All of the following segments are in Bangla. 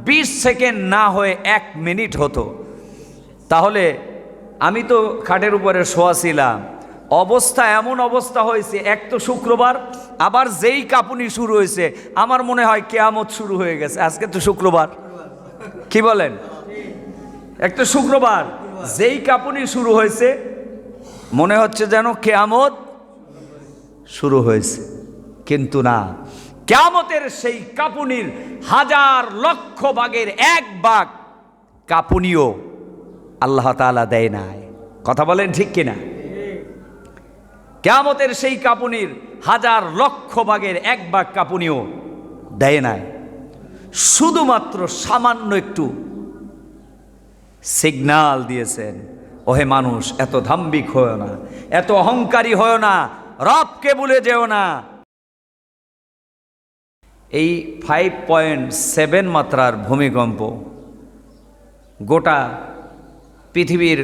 20 সেকেন্ড না হয়ে 1 মিনিট হতো, তাহলে আমি তো খাটের উপরে শোয়া ছিলাম, অবস্থা এমন অবস্থা হয়েছে, এক তো শুক্রবার, আবার যেই কাঁপুনি শুরু হয়েছে আমার মনে হয় কিয়ামত শুরু হয়ে গেছে। আজকে তো শুক্রবার, কি বলেন? এক তো শুক্রবার, যেই কাঁপুনি শুরু হয়েছে মনে হচ্ছে যেন কিয়ামত শুরু হয়েছে, কিন্তু না, কিয়ামতের সেই কাঁপুনির 1000 লক্ষ ভাগের 1 ভাগ কাঁপুনিও আল্লাহ তাআলা দেয় নাই। কথা বলেন ঠিক কিনা? কিয়ামতের সেই কাঁপুনির 1000 লক্ষ ভাগের 1 ভাগ কাঁপুনিও দেয় নাই। শুধুমাত্র সামান্য একটু সিগন্যাল দিয়েছেন, ওহে মানুষ, এত ধাম্বিক হয়েও না, এত অহংকারী হয়েও না, রবকে ভুলে যেও না। এই 5.7 মাত্রার ভূমিকম্প গোটা পৃথিবীর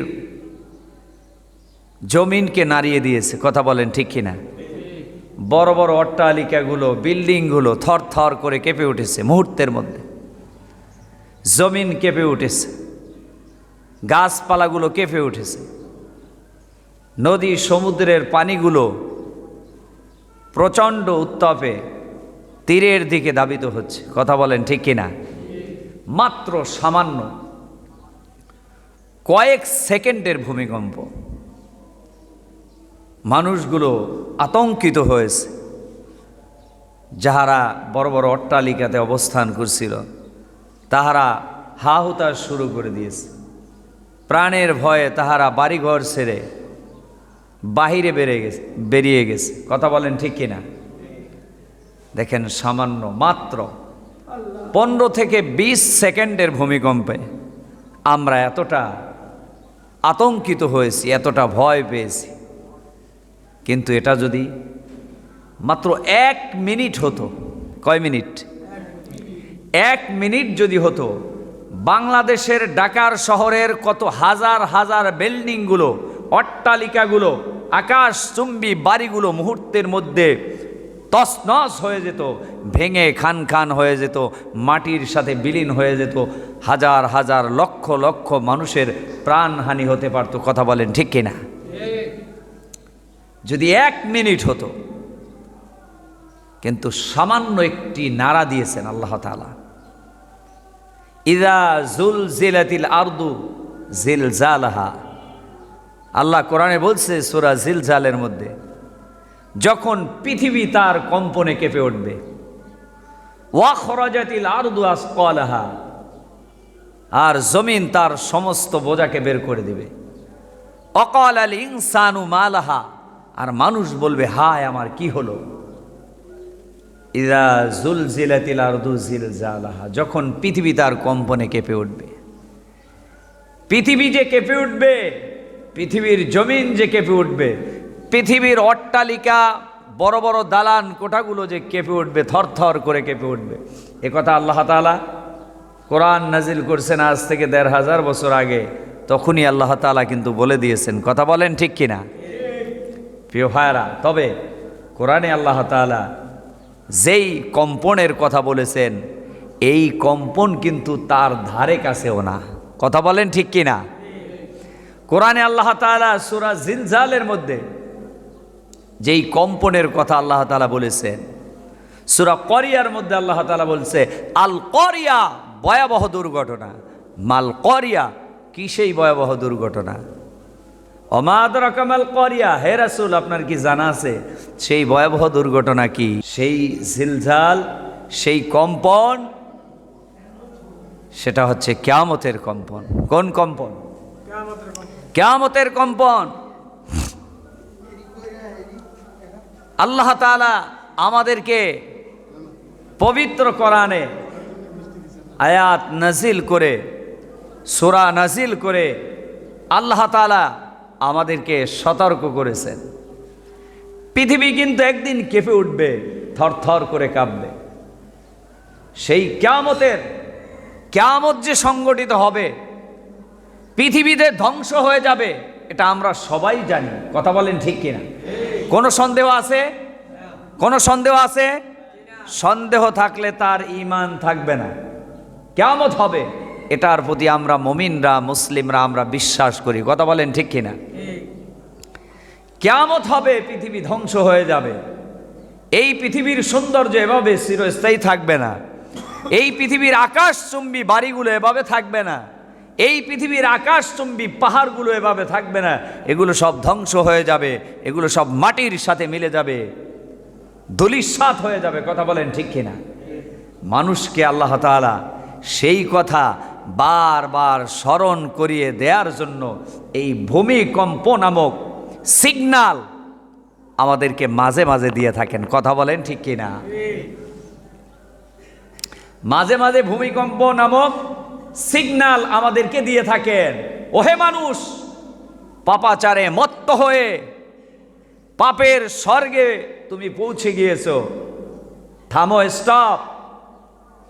জমিনকে নাড়িয়ে দিয়েছে। কথা বলেন ঠিক কিনা? বড় বড় অট্টালিকাগুলো, বিল্ডিংগুলো থর থর করে কেঁপে উঠেছে মুহূর্তের মধ্যে, জমিন কেঁপে উঠেছে, গাছপালাগুলো কেঁপে উঠেছে, নদী সমুদ্রের পানিগুলো প্রচণ্ড উত্তাপে তীরের দিকে ধাবিত হচ্ছে। কথা বলেন ঠিক কিনা? মাত্র সামান্য কয়েক সেকেন্ডের ভূমিকম্প, মানুষগুলো আতঙ্কিত হয়েছে। যাহারা বড় বড় অট্টালিকাতে অবস্থান করছিল তাহারা হা হুতাশ শুরু করে দিয়েছে, প্রাণের ভয়ে তাহারা বাড়িঘর ছেড়ে বাহিরে বেরিয়ে গেছে। কথা বলেন ঠিক কিনা? দেখেন, সামান্য মাত্র 15 থেকে 20 সেকেন্ডের ভূমিকম্পে আমরা এতটা আতঙ্কিত হয়েছি, এতটা ভয় পেয়েছি। কিন্তু এটা যদি মাত্র 1 মিনিট হতো, কয় মিনিট? 1 মিনিট যদি হতো, বাংলাদেশের ঢাকার শহরের কত হাজার হাজার বিল্ডিংগুলো, অট্টালিকাগুলো, আকাশচুম্বী বাড়িগুলো মুহূর্তের মধ্যে তছনছ হয়ে যেত, ভেঙে খান খান হয়ে যেত, মাটির সাথে বিলীন হয়ে যেত, হাজার হাজার লক্ষ লক্ষ মানুষের প্রাণহানি হতে পারত। কথা বলেন ঠিক কিনা? যদি 1 মিনিট হতো, কিন্তু সামান্য একটি নাড়া দিয়েছেন আল্লাহ তাআলা। ইযা যুলজিলাতিল আরদু জিলজালাহা, আল্লাহ কোরআনে বলছে সূরা জিলজালের মধ্যে, যখন পৃথিবী তার কম্পনে কেঁপে উঠবে, ওয়া খরাজাতিল আরদু আসকালাহা, আর জমিন তার সমস্ত বোঝাকে বের করে দিবে, অকালাল ইনসানু মালাহা, আর মানুষ বলবে হায় আমার কি হলো। ইযা যুলজিলাতিল আরদু জিলজালাহা, যখন পৃথিবী তার কম্পনে কেঁপে উঠবে, পৃথিবী যে কেঁপে উঠবে, পৃথিবীর জমিন যে কেঁপে উঠবে, পৃথিবীর অট্টালিকা, বড় বড় দালান কোঠাগুলো যে কেঁপে উঠবে, থরথর করে কেঁপে উঠবে। একথা আল্লাহ তাআলা কোরআন নাজিল করছেন আজ থেকে 1500 বছর আগে, তখনই আল্লাহ তাআলা কিন্তু বলে দিয়েছেন। কথা বলেন ঠিক কিনা? প্রিয় ভাইরা, তবে কোরআনে আল্লাহ তাআলা যেই কম্পনের কথা বলেছেন, এই কম্পন কিন্তু তার ধারে কাছেও না। কথা বলেন ঠিক কিনা? কোরআনে আল্লাহ তাআলা সূরা জিলজালের মধ্যে যেই কম্পনের কথা আল্লাহ তাআলা বলেছেন, সূরা করিয়ার মধ্যে আল্লাহ তাআলা বলছে আল করিয়া, ভয়াবহ দুর্ঘটনা। মাল করিয়া, কি সেই ভয়াবহ দুর্ঘটনা? ওমা আদরাকা মাল করিয়া, হে রাসূল আপনার কি জানা আছে সেই ভয়াবহ দুর্ঘটনা কি? সেই জিলজাল, সেই কম্পন, সেটা হচ্ছে কিয়ামতের কম্পন। কোন কম্পন? কিয়ামতের কম্পন। আল্লাহ তাআলা আমাদেরকে পবিত্র কোরআনে আয়াত নাজিল করে, সূরা নাজিল করে আল্লাহ তাআলা আমাদেরকে সতর্ক করেছেন। পৃথিবী কিন্তু একদিন কেঁপে উঠবে, থরথর করে কাঁপবে। সেই কিয়ামত যে সংগঠিত হবে, পৃথিবীতে ধ্বংস হয়ে যাবে, এটা আমরা সবাই জানি। কথা বলেন ঠিক কিনা? কোনো সন্দেহ আছে? কোনো সন্দেহ আছে? সন্দেহ থাকলে তার ঈমান থাকবে না। কিয়ামত হবে, এটার প্রতি আমরা মুমিনরা, মুসলিমরা আমরা বিশ্বাস করি। কথা বলেন ঠিক কিনা? কিয়ামত হবে, পৃথিবী ধ্বংস হয়ে যাবে। এই পৃথিবীর সৌন্দর্য এভাবে চিরস্থায়ী থাকবে না। এই পৃথিবীর আকাশচুম্বী বাড়িগুলো এভাবে থাকবে না। এই পৃথিবীর আকাশচুম্বী পাহাড়গুলো এভাবে থাকবে না। এগুলো সব ধ্বংস হয়ে যাবে, এগুলো সব মাটির সাথে মিলে যাবে, ধূলিসাৎ হয়ে যাবে। কথা বলেন ঠিক কিনা? মানুষকে আল্লাহ তাআলা সেই কথা বারবার স্মরণ করিয়ে দেওয়ার জন্য এই ভূমিকম্প নামক সিগন্যাল আমাদেরকে মাঝে মাঝে দিয়ে থাকেন। কথা বলেন ঠিক কিনা? মাঝে মাঝে ভূমিকম্প নামক সিগন্যাল আমাদেরকে দিয়ে থাকেন। ওহে মানুষ, পাপাচারে মত্ত হয়ে পাপের স্বর্গে তুমি পৌঁছে গিয়েছো, থামো, স্টপ।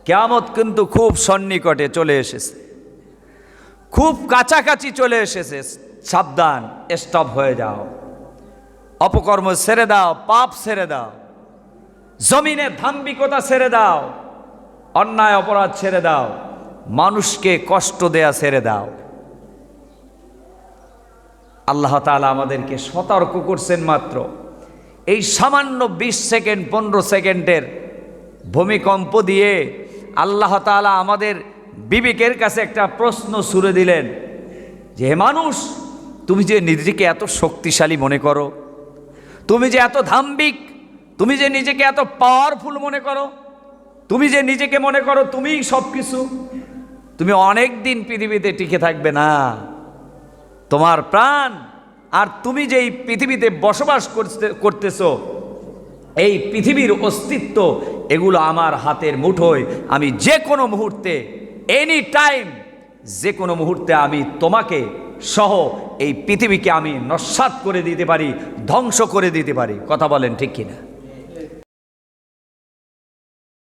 কিয়ামত কিন্তু খুব সন্নিকটে চলে এসেছে, খুব কাছাকাছি চলে এসেছে। সাবধান, স্টপ হয়ে যাও, অপকর্ম ছেড়ে দাও, পাপ ছেড়ে দাও, জমিনে ধাম্বিকতা ছেড়ে দাও, অন্যায় অপরাধ ছেড়ে দাও, মানুষকে কষ্ট দেয়া ছেড়ে দাও। আল্লাহ তাআলা আমাদেরকে সতর্ক করছেন মাত্র এই সামান্য 20 সেকেন্ড 15 সেকেন্ডের ভূমিকম্প দিয়ে। আল্লাহ তাআলা আমাদের বিবেকের কাছে একটা প্রশ্ন ছুড়ে দিলেন যে, হে মানুষ, তুমি যে নিজেকে এত শক্তিশালী মনে করো, তুমি যে এত ধাম্বিক, তুমি যে নিজেকে এত পাওয়ারফুল মনে করো, তুমি যে নিজেকে মনে করো তুমিই সব কিছু, তুমি অনেক দিন পৃথিবীতে টিকে থাকবে না। তোমার প্রাণ আর তুমি যে এই পৃথিবীতে বসবাস করতেছো, এই পৃথিবীর অস্তিত্ব, এগুলো আমার হাতের মুঠোয়। আমি যে কোনো মুহূর্তে, এনি টাইম, যে কোনো মুহূর্তে আমি তোমাকে সহ এই পৃথিবীকে আমি নস্যাৎ করে দিতে পারি, ধ্বংস করে দিতে পারি। কথা বলেন ঠিক কিনা?